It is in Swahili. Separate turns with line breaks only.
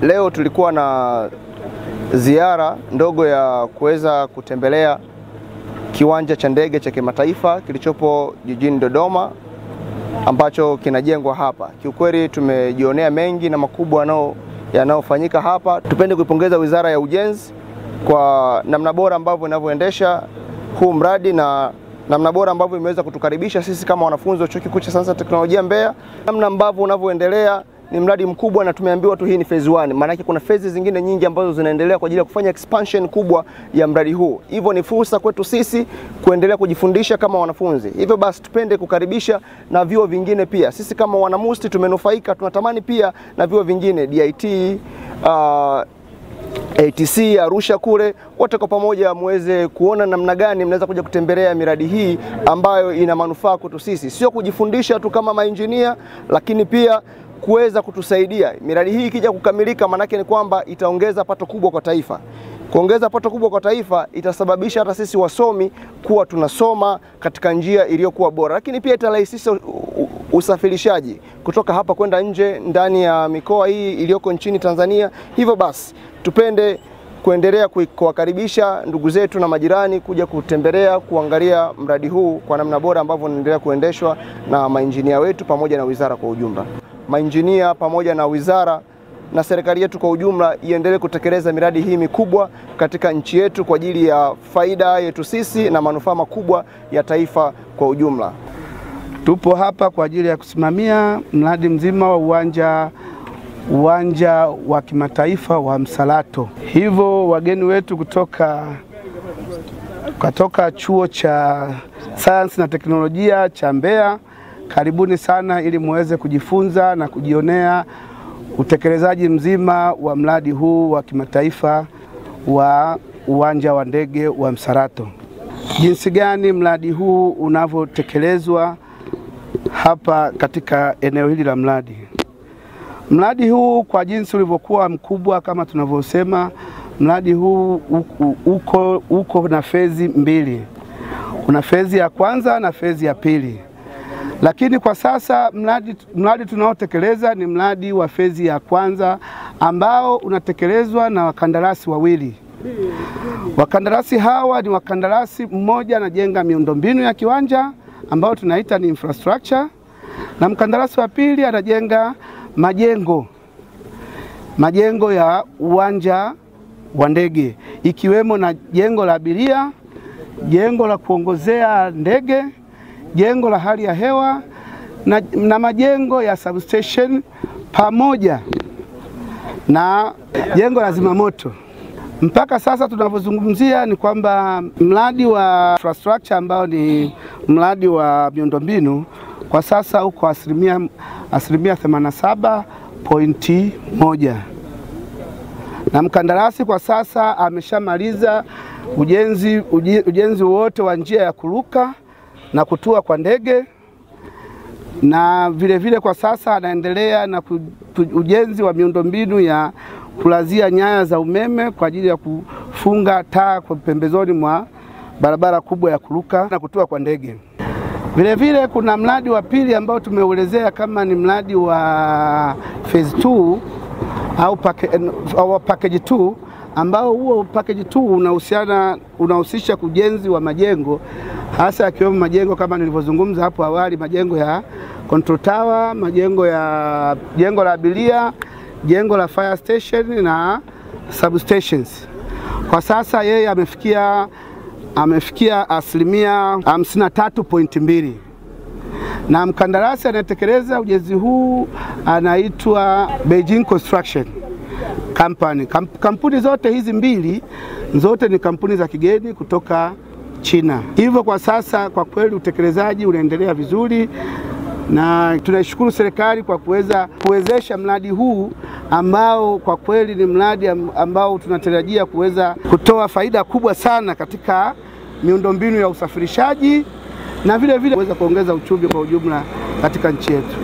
Leo tulikuwa na ziara ndogo ya kuweza kutembelea kiwanja cha ndege cha kimataifa kilichopo jijini Dodoma ambacho kinajengwa hapa. Kiukweli tumejionea mengi na makubwa yanayofanyika hapa. Tupende kuipongeza Wizara ya Ujenzi kwa namna bora ambavyo inavyoendesha huu mradi na namna bora ambavyo imeweza kutukaribisha sisi kama wanafunzi wa Chuo Kikuu cha Sayansi na Teknolojia Mbeya. Namna ambavyo unavyoendelea ni mradi mkubwa na tumeambiwa tu hii ni phase 1. Maana yake kuna phases zingine nyingi ambazo zinaendelea kwa ajili ya kufanya expansion kubwa ya mradi huu. Hivyo ni fursa kwetu sisi kuendelea kujifundisha kama wanafunzi. Hivyo basi tupende kukaribisha na vyuo vingine pia. Sisi kama wanamusti tumenufaika, tunatamani pia na vyuo vingine DIT, ATC, Arusha kule, wote kwa pamoja muweze kuona namna gani mnaweza kuja kutembelea miradi hii ambayo ina manufaa kwetu sisi. Sio kujifundisha tu kama mainjinia, lakini pia kuweza kutusaidia. Miradi hii ikija kukamilika, manake ni kwamba itaongeza pato kubwa kwa taifa. Kuongeza pato kubwa kwa taifa itasababisha hata sisi wasomi kuwa tunasoma katika njia iliyokuwa bora, lakini pia itarahisisha usafirishaji kutoka hapa kwenda nje ndani ya mikoa hii iliyoko nchini Tanzania. Hivyo basi tupende kuendelea kuwakaribisha ndugu zetu na majirani kuja kutembelea, kuangalia mradi huu kwa namna bora ambavyo unaendelea kuendeshwa na mainjinia wetu pamoja na wizara kwa ujumla. Mainjinia pamoja na wizara na serikali yetu kwa ujumla iendelee kutekeleza miradi hii mikubwa katika nchi yetu kwa ajili ya faida yetu sisi na manufaa makubwa ya taifa kwa ujumla.
Tupo hapa kwa ajili ya kusimamia mradi mzima wa uwanja wa kimataifa wa Msalato. Hivyo wageni wetu kutoka Chuo cha Sayansi na Teknolojia cha Mbeya, karibuni sana ili muweze kujifunza na kujionea utekelezaji mzima wa mradi huu wa kimataifa wa uwanja wa ndege wa Msalato. Jinsi gani mradi huu unavyotekelezwa hapa katika eneo hili la mradi. Mradi huu kwa jinsi ulivyokuwa mkubwa kama tunavyosema, mradi huu uko na fezi mbili. Kuna fezi ya kwanza na fezi ya pili. Lakini kwa sasa mradi tunaotekeleza ni mradi wa fezi ya kwanza ambao unatekelezwa na wakandarasi wawili. Wakandarasi hawa ni wakandarasi, mmoja anajenga miundombinu ya kiwanja ambao tunaita ni infrastructure, na mkandarasi wa pili anajenga majengo ya uwanja wa ndege, ikiwemo na jengo la abiria, jengo la kuongozea ndege, jengo la hali ya hewa na majengo ya substation pamoja na jengo la zimamoto. Mpaka sasa tunavyozungumzia ni kwamba mradi wa infrastructure ambao ni mradi wa miundombinu kwa sasa uko asilimia 87.1, na mkandarasi kwa sasa ameshamaliza ujenzi wote wa njia ya kuruka na kutua kwa ndege, na vile kwa sasa anaendelea na ujenzi wa miundombinu ya kulazia nyaya za umeme kwa ajili ya kufunga taa kwa pembezoni mwa barabara kubwa ya kuruka na kutua kwa ndege. Vile kuna mradi wa pili ambao tumeuelezea kama ni mradi wa phase 2 au package 2, ambao huo package 2 unahusisha ujenzi wa majengo, hasa yakiwemo majengo kama nilivyozungumza hapo awali, majengo ya control tower, jengo la abiria, jengo la fire station na substations. Kwa sasa yeye amefikia asilimia 53.2, na mkandarasi anayetekeleza ujenzi huu anaitwa Beijing Construction Company. Kampuni zote hizi mbili ni kampuni za kigeni kutoka China. Hivyo kwa sasa kwa kweli utekelezaji unaendelea vizuri, na tunaishukuru serikali kwa kuwezesha mradi huu ambao kwa kweli ni mradi ambao tunatarajia kuweza kutoa faida kubwa sana katika miundombinu ya usafirishaji na vile kuweza kuongeza uchumi kwa ujumla katika nchi yetu.